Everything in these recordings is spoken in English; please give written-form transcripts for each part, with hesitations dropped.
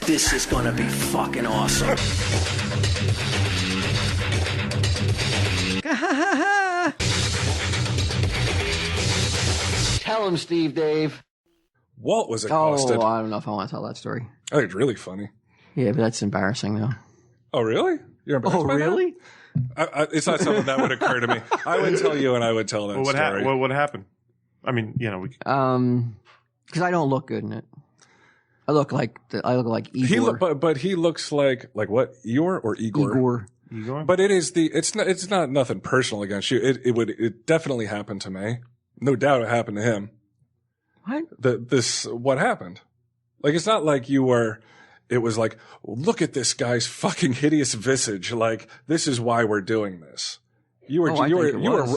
This is gonna be fucking awesome. Tell him, Steve Dave. Walt was accosted. Oh, I don't know if I want to tell that story. I think it's really funny. Yeah, but that's embarrassing, though. Oh, really? You're embarrassed by really? that? It's not something that would occur to me. I would tell you, and I would tell that story. What happened? I mean, you know, because I don't look good in it. I look like Igor. But he looks like what? Eeyore or Igor? Igor? But it's not nothing personal against you. It definitely happened to me. No doubt it happened to him. What? What happened? Like, it's not like it was like, look at this guy's fucking hideous visage. Like, this is why we're doing this. You were,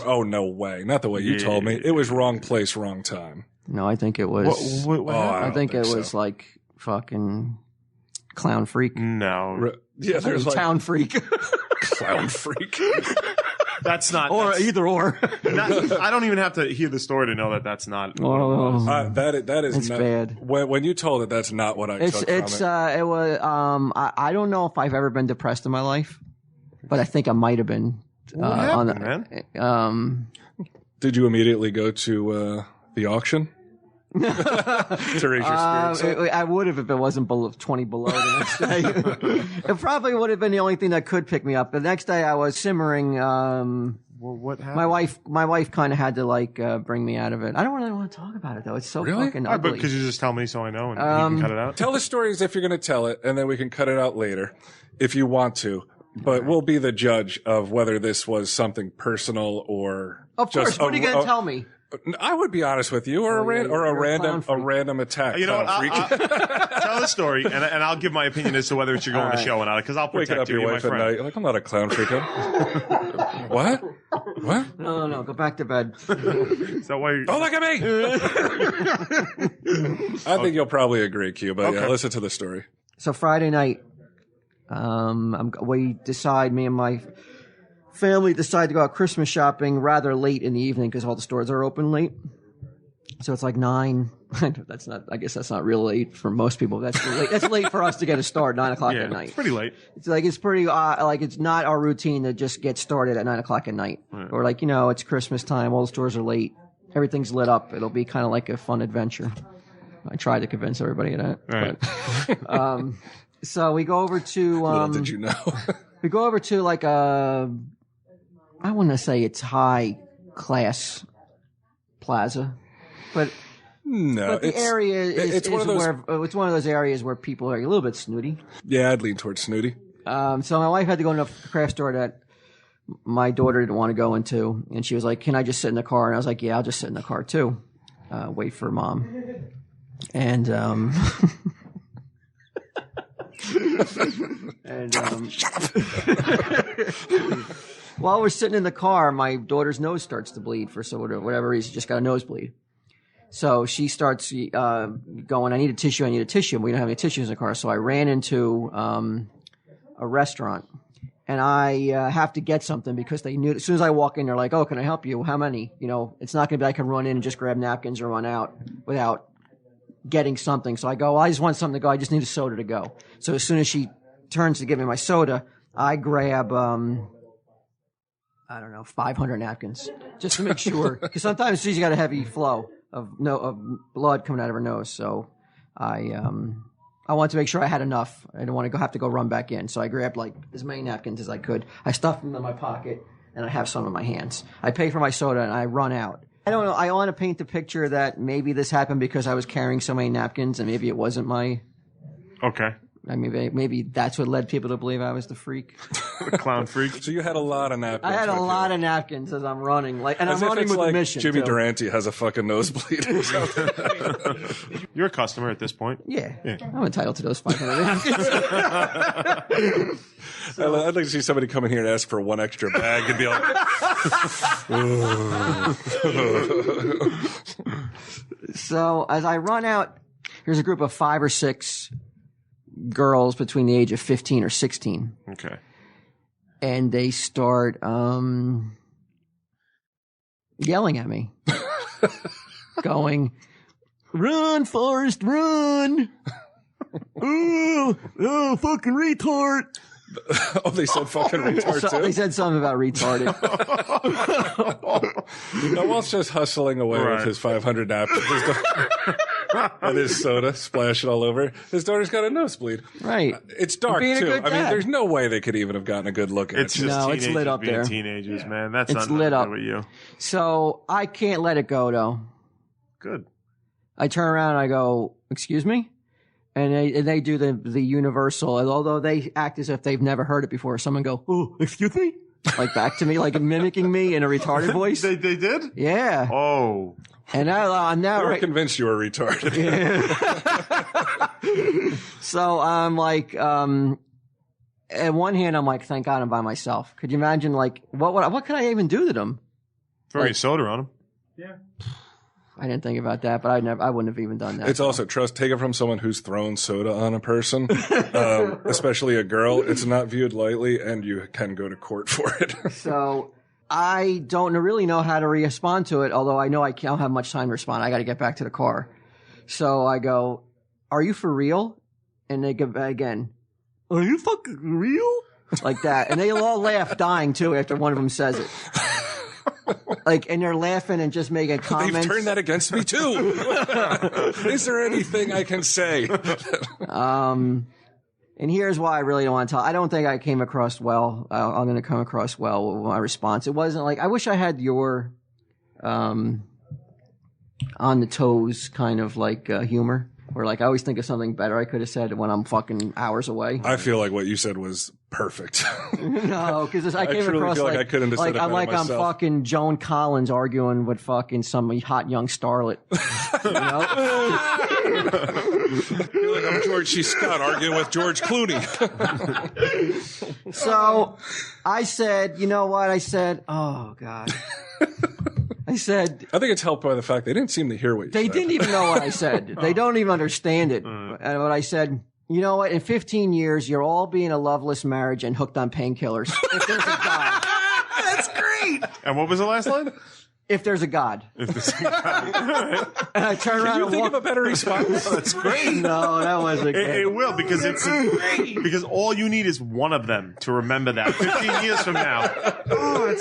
oh, no way. Not the way you told me. It was wrong place, wrong time. No, I think it was, I think it was like fucking clown freak. No. Yeah, there's like town freak. Clown freak. That's not. Or either or. I don't even have to hear the story to know that that's not. That is it's not, bad. When you told it, that's not what I took from it. It was. I don't know if I've ever been depressed in my life, but I think I might have been. What happened, man? Did you immediately go to the auction? To raise your spirits? I would have if it wasn't 20 below the next day. It probably would have been the only thing that could pick me up. The next day I was simmering. What happened? My wife kind of had to bring me out of it. I don't really want to talk about it though. It's so fucking ugly. But because you just tell me so I know and you can cut it out. Tell the stories if you're going to tell it, and then we can cut it out later if you want to. But we'll be the judge of whether this was something personal or of course. What are you going to tell me? I would be honest with you, or a random attack. You know what? I'll tell the story, and I'll give my opinion as to whether it should go on the show or not. Because I'll protect up your wife at night. Like, I'm not a clown freak. What? What? No. Go back to bed. Is that why? Oh, look at me! I think you'll probably agree, Q. But yeah, listen to the story. So Friday night, me and my family decide to go out Christmas shopping rather late in the evening because all the stores are open late. So it's like 9. I guess that's not real late for most people. That's late. That's late for us to get a start, 9 o'clock at night. It's pretty late. It's pretty, it's not our routine to just get started at 9 o'clock at night. Right. Or it's Christmas time. All the stores are late. Everything's lit up. It'll be kind of like a fun adventure. I tried to convince everybody of that. Right. But, so we go over to, little did you know. we go over to I want to say it's high class plaza, but the area is one of those areas where people are a little bit snooty. Yeah, I'd lean towards snooty. So my wife had to go into a craft store that my daughter didn't want to go into, and she was like, "Can I just sit in the car?" And I was like, "Yeah, I'll just sit in the car too. Wait for mom." And while we're sitting in the car, my daughter's nose starts to bleed for whatever reason. She just got a nosebleed. So she starts going, I need a tissue. And we don't have any tissues in the car. So I ran into a restaurant. And I have to get something because they knew as soon as I walk in, they're like, "Oh, can I help you? How many?" It's not going to be I can run in and just grab napkins or run out without getting something. So I go, I just want something to go. I just need a soda to go. So as soon as she turns to give me my soda, I grab 500 napkins just to make sure. Because sometimes she's got a heavy flow of blood coming out of her nose. So I wanted to make sure I had enough. I didn't want to have to go run back in. So I grabbed as many napkins as I could. I stuffed them in my pocket, and I have some in my hands. I pay for my soda, and I run out. I don't know. I want to paint the picture that maybe this happened because I was carrying so many napkins, and maybe it wasn't my... Okay. Maybe that's what led people to believe I was the freak. The clown freak. So you had a lot of napkins. I had a lot of napkins as I'm running. And I'm running with a mission. Jimmy Durante has a fucking nosebleed or something. You're a customer at this point. Yeah. I'm entitled to those 500 napkins. I'd like to see somebody come in here and ask for one extra bag and be like... So as I run out, here's a group of 5 or 6 girls between the age of 15 or 16. Okay. And they start yelling at me. going, "Run, Forrest, run! Oh, fucking retort!" Oh, they said fucking retard too? They said something about retarded. No, Walt's just hustling away with his 500 napkins and his soda splashing all over. His daughter's got a nosebleed. Right. It's dark too. I mean, there's no way they could even have gotten a good look at it. It's just it's lit up being there. Teenagers, man. That's It's not lit up with you. So I can't let it go though. Good. I turn around and I go, "Excuse me?" And they do the universal, and although they act as if they've never heard it before, someone go, "Oh, excuse me?" Like back to me, like mimicking me in a retarded voice. They did? Yeah. Oh. And I'm now They were convinced you were retarded. Yeah. So I'm like, at one hand, I'm like, thank God I'm by myself. Could you imagine, like, what could I even do to them? Throw your soda on them. Yeah. I didn't think about that, but I wouldn't have even done that. It's also, take it from someone who's thrown soda on a person, especially a girl. It's not viewed lightly, and you can go to court for it. So I don't really know how to respond to it, although I know I don't have much time to respond. I got to get back to the car. So I go, "Are you for real?" And they go again, "Are you fucking real?" Like that. And they all laugh, dying too, after one of them says it. Like, and they're laughing and just making comments. They've turned that against me too. Is there anything I can say? And here's why I really don't want to tell. I don't think I came across well. I'm going to come across well with my response. It wasn't like, I wish I had your on the toes kind of like humor, where like I always think of something better I could have said when I'm fucking hours away. I feel like what you said was perfect. No, because I came truly across feel like I couldn't have said it I'm better like myself. I'm fucking Joan Collins arguing with fucking some hot young starlet. You know? I feel like I'm George C. Scott arguing with George Clooney. So I said, you know what? I said, oh God. I said, I think it's helped by the fact they didn't seem to hear what you said. they didn't even know what I said. They don't even understand it. And what I said, you know what? In 15 years, you'll all be in a loveless marriage and hooked on painkillers. If there's a God. That's great. And what was the last line? If there's a God. If this is God. And I turn around Can you and think walk. of a better response? That's great. No, that wasn't good. It will, because it's because all you need is one of them to remember that 15 years from now,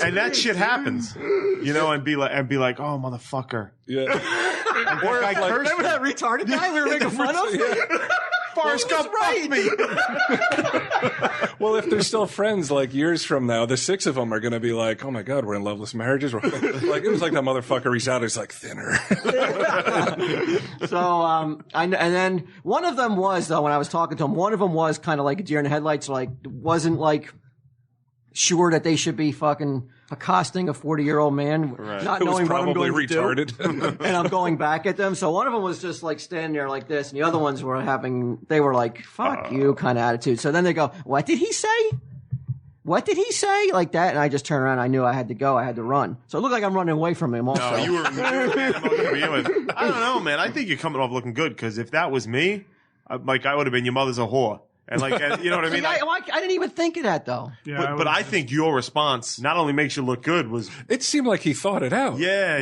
and that shit happens, you know, and be like, oh motherfucker, Yeah. or like, Remember that retarded guy we were making fun of? Forrest Gump fucked me. Well, if they're still friends, like years from now, the six of them are going to be like, "Oh my God, we're in loveless marriages." Like it was like that motherfucker reached out. He's like thinner. So, and then one of them was though when I was talking to him, one of them was kind of like a deer in the headlights, like wasn't like sure that they should be fucking accosting a 40-year-old man, not Who was knowing what I'm probably going to retarded. do. And I'm going back at them. So one of them was just like standing there like this, and the other ones were they were like, fuck you kind of attitude. So then they go, what did he say? What did he say? Like that. And I just turned around. I knew I had to go. I had to run. So it looked like I'm running away from him also. No, you were I don't know, man. I think you're coming off looking good, because if that was me, I would have been your mother's a whore. And like, you know what I mean? I didn't even think of that though. Yeah, but I think your response not only makes you look good was, It seemed like he thought it out. yeah.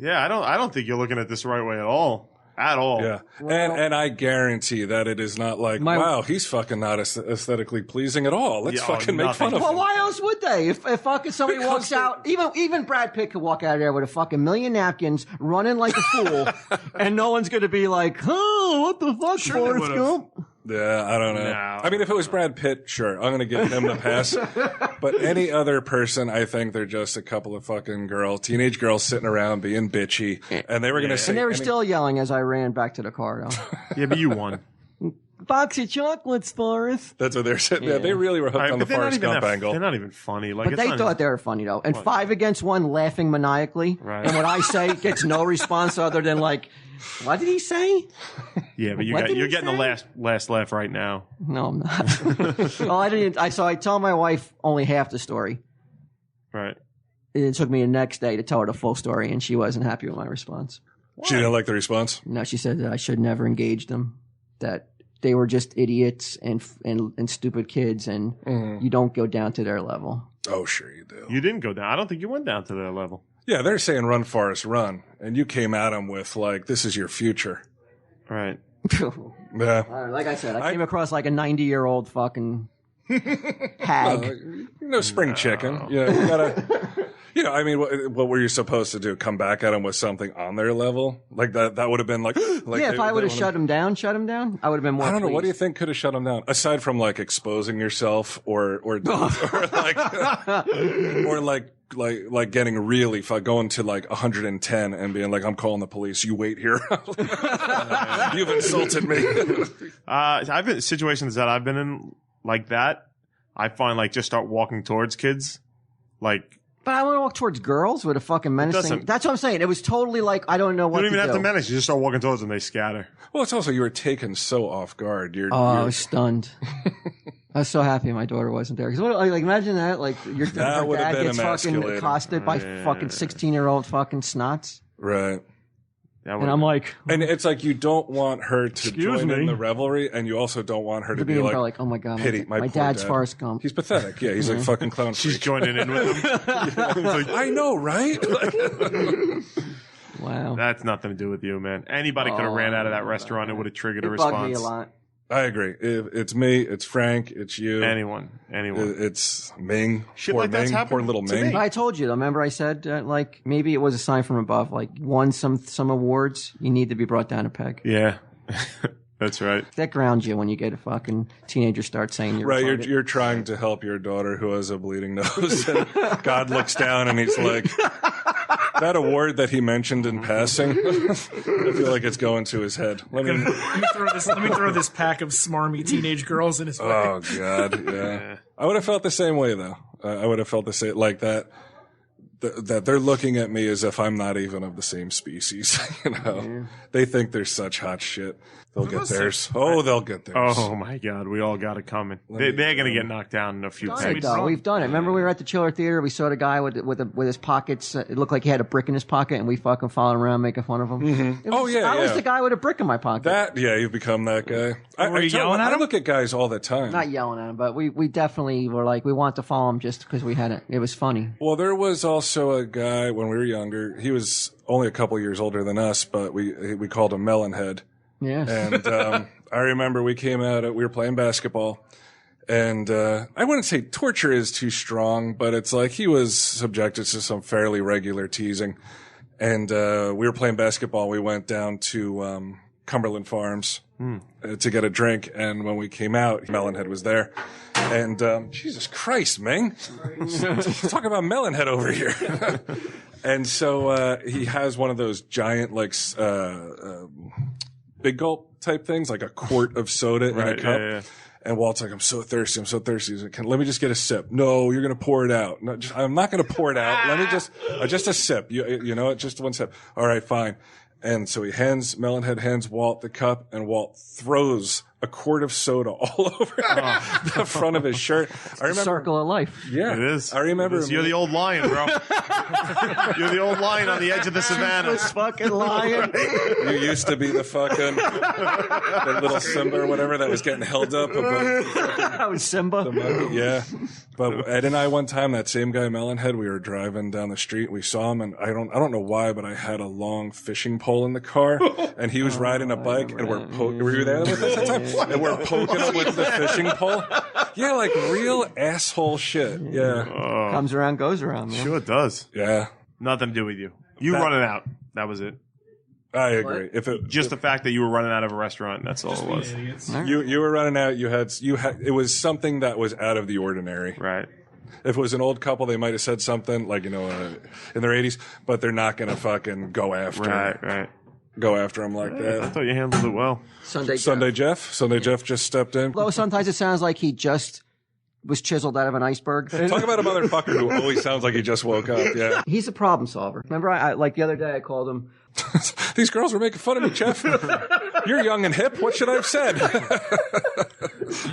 I don't think you're looking at this the right way at all. Yeah. And I guarantee that it is not like, wow, he's fucking not aesthetically pleasing at all. Let's fucking make fun of Well, him. why else would they? If fucking somebody walks out, even Brad Pitt could walk out of there with a fucking million napkins, running like a fool, and no one's gonna be like, oh, what the fuck, Forrest Gump? Yeah, I don't know. No. I mean, if it was Brad Pitt, sure, I'm going to give him the pass. But any other person, I think they're just a couple of fucking teenage girls sitting around being bitchy. And they were going to say... And they were still yelling as I ran back to the car, though. Yeah, but you won. Box of chocolates, Forrest. That's what they're saying. Yeah, they really were hooked on the Forrest Gump angle. They're not even funny. Like, But they thought they were funny, though. And 5 against 1, laughing maniacally. Right. And what I say gets no response other than like, what did he say? Yeah, but What did you're he getting say? the last laugh right now. No, I'm not. Well, I didn't. So I tell my wife only half the story. Right. It took me the next day to tell her the full story, and she wasn't happy with my response. She didn't like the response? No, she said that I should never engage them, that they were just idiots and stupid kids, and you don't go down to their level. Oh, sure you do. You didn't go down. I don't think you went down to their level. Yeah, they're saying run, Forrest, run. And you came at them with, like, this is your future. Right. Yeah. Like I said, I came across like a 90-year-old fucking hag. Spring chicken. Yeah, you gotta... I mean, what were you supposed to do? Come back at them with something on their level? Like that would have been like yeah, if I would have shut him down, I would have been more I don't know. pleased. What do you think could have shut him down? Aside from like exposing yourself or like getting really going to like 110 and being like, I'm calling the police. You wait here. You've insulted me. I've been situations that I've been in like that. I find like just start walking towards kids, like. But I want to walk towards girls with a fucking menacing. That's what I'm saying. It was totally like I don't know what to do. You don't even have to menace. You just start walking towards them. They scatter. Well, it's also you were taken so off guard. I was stunned. I was so happy my daughter wasn't there. Because like imagine that, like your dad gets fucking accosted by fucking 16-year-old fucking snots. Right. And I'm like, and it's like you don't want her to join in the revelry, and you also don't want her to be like, oh my god, pity my dad's Forrest Gump. He's pathetic. Yeah, he's like fucking clown. She's joining in with him. Like, I know, right? Wow, that's nothing to do with you, man. Anybody could have ran out of that restaurant. It would have triggered a response. Bugged me a lot. I agree. It's me. It's Frank. It's you. Anyone. It's Ming. Shit poor like that's Ming. happened Poor little to Ming. me. I told you. Remember, I said like maybe it was a sign from above. Like won some awards, you need to be brought down a peg. Yeah, that's right. That grounds you when you get a fucking teenager start saying you're right. You're trying to help your daughter who has a bleeding nose, and God looks down and he's like. That award that he mentioned in passing, I feel like it's going to his head. Let me throw this pack of smarmy teenage girls in his way. Oh, God, yeah. I would have felt the same way, though. I would have felt the same, like that they're looking at me as if I'm not even of the same species, They think they're such hot shit. They'll get theirs. They'll get theirs. Oh, my God. We all got it coming. They're going to get knocked down in a few seconds. We've done it. Remember we were at the Chiller Theater? We saw the guy with his pockets. It looked like he had a brick in his pocket, and we fucking followed him around making fun of him. Mm-hmm. I was the guy with a brick in my pocket. You've become that guy. Were you yelling at him? I look at guys all the time. Not yelling at him, but we definitely were like, we want to follow him just because we had it. It was funny. Well, there was also a guy when we were younger. He was only a couple years older than us, but we called him Melonhead. Yes. And I remember we came out, we were playing basketball, and I wouldn't say torture is too strong, but it's like he was subjected to some fairly regular teasing. And we were playing basketball. We went down to Cumberland Farms to get a drink, and when we came out, Melonhead was there. And Jesus Christ, Ming. Talk about Melonhead over here. And so he has one of those giant, like, big gulp type things, like a quart of soda in a cup. Yeah. And Walt's like, I'm so thirsty. He's like, let me just get a sip. No, you're going to pour it out. No, I'm not going to pour it out. Let me just a sip. You know, just one sip. All right, fine. And so Melonhead hands Walt the cup, and Walt throws a quart of soda all over the front of his shirt. I remember, circle of life. Yeah, it is. I remember. You're the old lion, bro. You're the old lion on the edge of the savannah. This fucking lion. You used to be the fucking the little Simba or whatever that was getting held up above. That was Simba. Yeah. But Ed and I one time, that same guy Melonhead, we were driving down the street. We saw him, and I don't know why, but I had a long fishing pole in the car, and he was riding a bike, and were you there with us at the time? And we're poking him with the fishing pole. Yeah, like real asshole shit. Yeah. Comes around, goes around, man. Sure it does. Yeah. Nothing to do with you. Running out. That was it. I agree. The fact that you were running out of a restaurant, that's all it was. You were running out. You had it was something that was out of the ordinary. Right. If it was an old couple, they might have said something like, in their 80s, but they're not going to fucking go after. Right. Go after him like that. I thought you handled it well. Sunday Jeff just stepped in. Though sometimes it sounds like he just was chiseled out of an iceberg. Talk about a motherfucker who always sounds like he just woke up. Yeah. He's a problem solver. Remember, I like the other day I called him. These girls were making fun of me, Jeff. You're young and hip. What should I have said?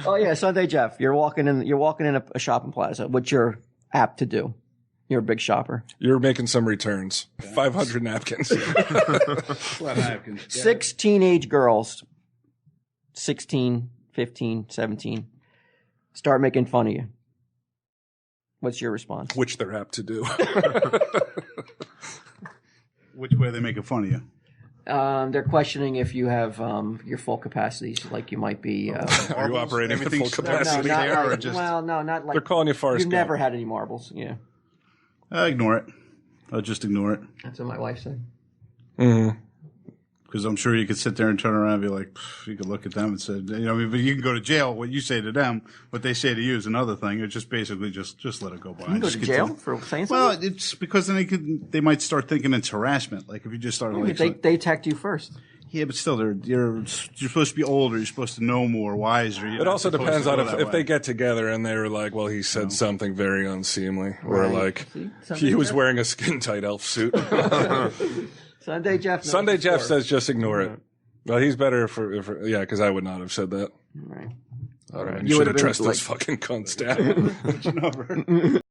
Oh yeah, Sunday Jeff. You're walking in a shopping plaza, which you're apt to do. You're a big shopper. You're making some returns. 500 napkins. 6 teenage girls, 16, 15, 17, start making fun of you. What's your response? Which they're apt to do. Which way are they making fun of you? They're questioning if you have your full capacities, like you might be. Are you operating at full capacity? No, not there, or like, just- well, no, not like. They're calling you Forrest You've Gump. never had any marbles. Yeah, Ignore it. I'll just ignore it. that's what my wife said. Mm-hmm. Because I'm sure you could sit there and turn around and be like, you could look at them and say, but you can go to jail. What you say to them, what they say to you is another thing. It's just basically just let it go by. You can go to jail for saying something. Well, it's because then they might start thinking it's harassment. Like if you just start They attacked you first. Yeah, but still, you're supposed to be older. You're supposed to know more, wiser. It also depends on if they get together and they were like, well, he said something very unseemly, or like he was wearing a skin tight elf suit. Sunday Jeff. Sunday Jeff says just ignore it. Well, he's better for yeah, because I would not have said that. Right. All right. You should have dressed those fucking cunts down.